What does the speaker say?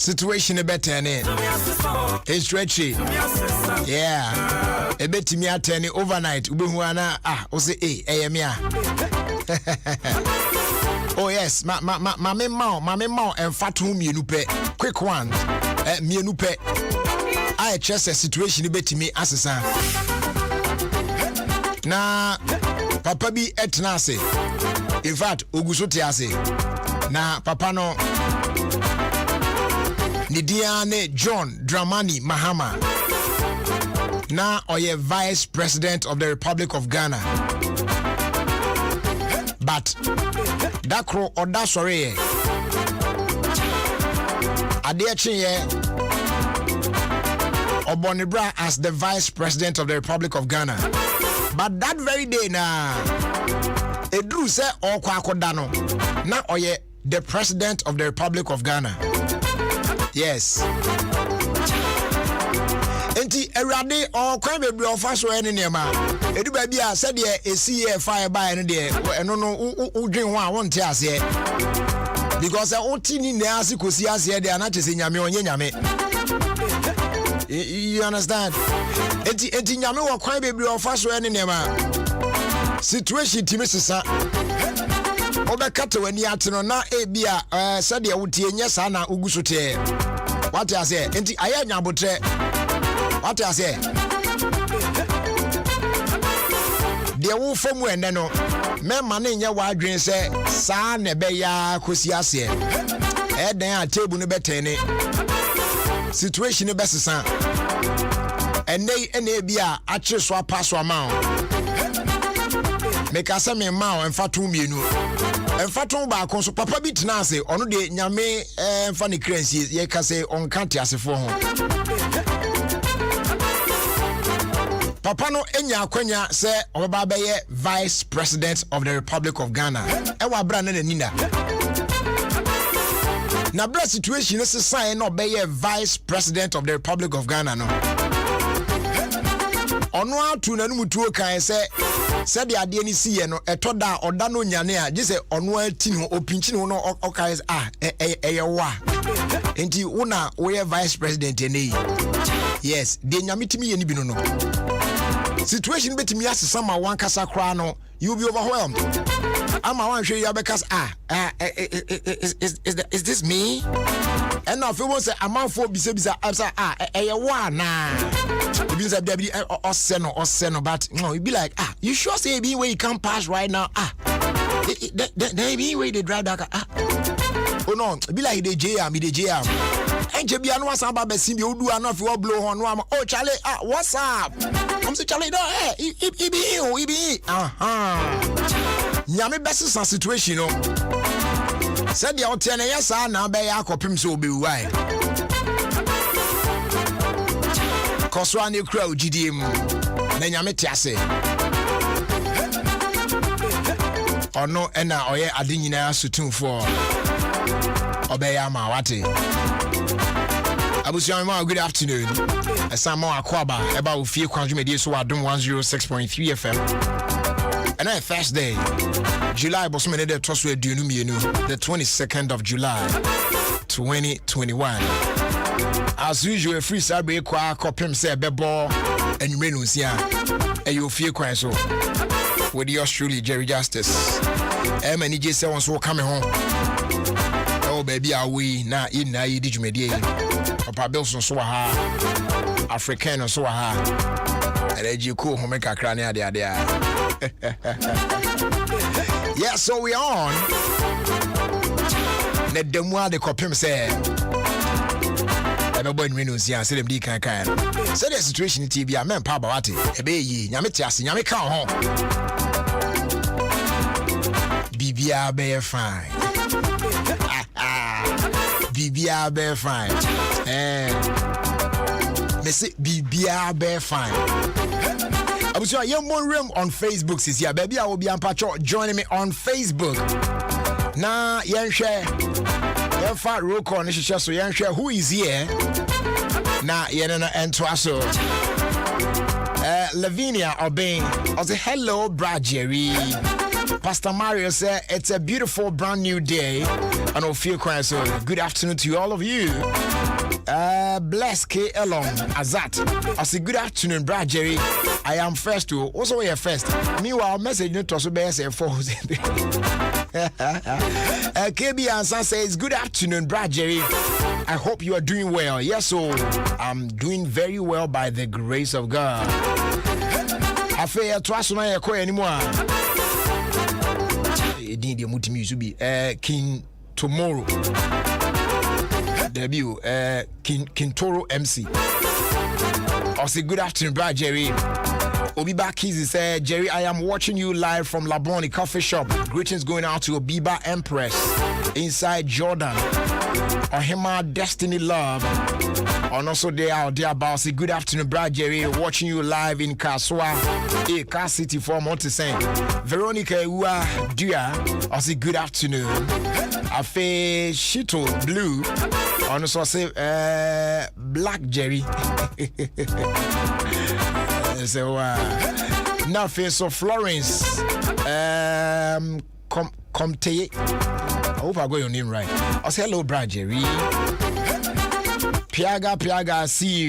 situation better than it. It's stretchy. Yeah. A bit to me at 10 overnight. Ubuana, say, oh, yes, Mammy Mao, and Fatum Yenupe. Quick one, Mienupe. I just a situation bit to me as a son. Na Papa be etnase. In fact, Ugusotiase. Na Papa no. Nidiane John Dramani Mahama. Na oye Vice President of the Republic of Ghana. But Dakro or Dasore Adeche Obonibra as the Vice President of the Republic of Ghana. But that very day na Edru se Okwakodano na oye the President of the Republic of Ghana. Yes. Enti erade o kwan bebre ofa so ene nema edu ba bia se de esi fire by no de eno no udwen ho a wonte ase because oti ni na ase kosi ase de ana chese nyame onye nyame. You understand? Enti nyame wo kwan bebre ofa so ene nema situation timi sesa obekata wani ate no na ebia se de wotie nya sa na ugusote what I say enti aya nyabotre. What I say? The wolf from when no, men money ya wild dream say, San Nebeya Cosiasia. Ed then table no better any situation the best son. And they bia actually swap pass or mount. Make us a man and fatum you know. And fatum back on so papa bit nase on the nyame and funny crancies ye can say on can't as a phone. Papa no enya akwanya se obaba beye Vice President of the Republic of Ghana. Ewa bra na nina. Na bra situation is sign no beye Vice President of the Republic of Ghana no. Ono atu na numutuo kan se de ade ni siye no etoda oda no nyane a je se ono ati no opinchi no no okai eyewa. Enti una we Vice President ene. Yes, de nyamitimi ye ni bi no. Situation bet me as some one kasa kra no you'll be overwhelmed. I'm a one show you because is this me? And now if you want to say a man for bisa one it means that or seno but no you be like you sure say be where you can't pass right now they be where they drive that oh no be like the JM and Jebia no wasa ba besim be odu ana fi blow horn no oh Charlie what's up I'm say Charlie no he be nyame best situation no said the hotel na yesa na be ya kopim so be why koso ani kra ogidim na nyame tiase ono ena oye ade nyina sutumfo obeya ma wate Abusiama, good afternoon. Samo Akwaba, about Ofie Kwanso media so Adom 106.3 FM. And on Thursday, July was made the Toswe Dunumienu, the 22nd of July, 2021. As usual, free Sabre Kwa Kopim say Bebo and Renuncia, and Ofie Kwanso with yours truly, Jerry Justice. And J. Someone's will coming home. Oh, baby, are we now in Nai Digimedia? Papa Bilson so African so and you cool home make a crania there. Yeah, so we on. Let them while the copim say everybody renews here, say them D can. So the situation in TV, I mean Papa Wati, a baby, Yamitias, Yamika home. BBR be fine. BBR be fine. They say BBR be fine. I was your young room on Facebook says yeah, baby. I will be on patrol joining me on Facebook. Nah, yen share. Yen fat roll call so yen share who is here. Nah, yen na entwaso. Lavinia Obeng. I say hello, Brad Jerry. Pastor Mario said it's a beautiful brand new day And Ofie Kwanso, good afternoon to all of you. Bless K. Elon Azat. I say good afternoon, Brad Jerry. I am first too. Also, we are first. Meanwhile, message no to be say for. KB Ansan says good afternoon, Brad Jerry. I hope you are doing well. Yes, so I'm doing very well by the grace of God. I feel trust no ya ko anymore. Edin de mutimi so bi King Tomorrow. Debut King Toro MC. I say good afternoon, Brad Jerry. Obiba Kizi said, Jerry, I am watching you live from Laboni Coffee Shop. Greetings going out to Obiba Empress inside Jordan. Ohima Destiny Love. And also they out there about say good afternoon, Brad Jerry. Watching you live in Kaswa, Car City for Montessin. Veronica Ua Dia. I say good afternoon. Afe Shito Blue. And also say Black Jerry. So now face of Florence Comte. I hope I got your name right. I say hello, Brad Jerry. Piaga, see you.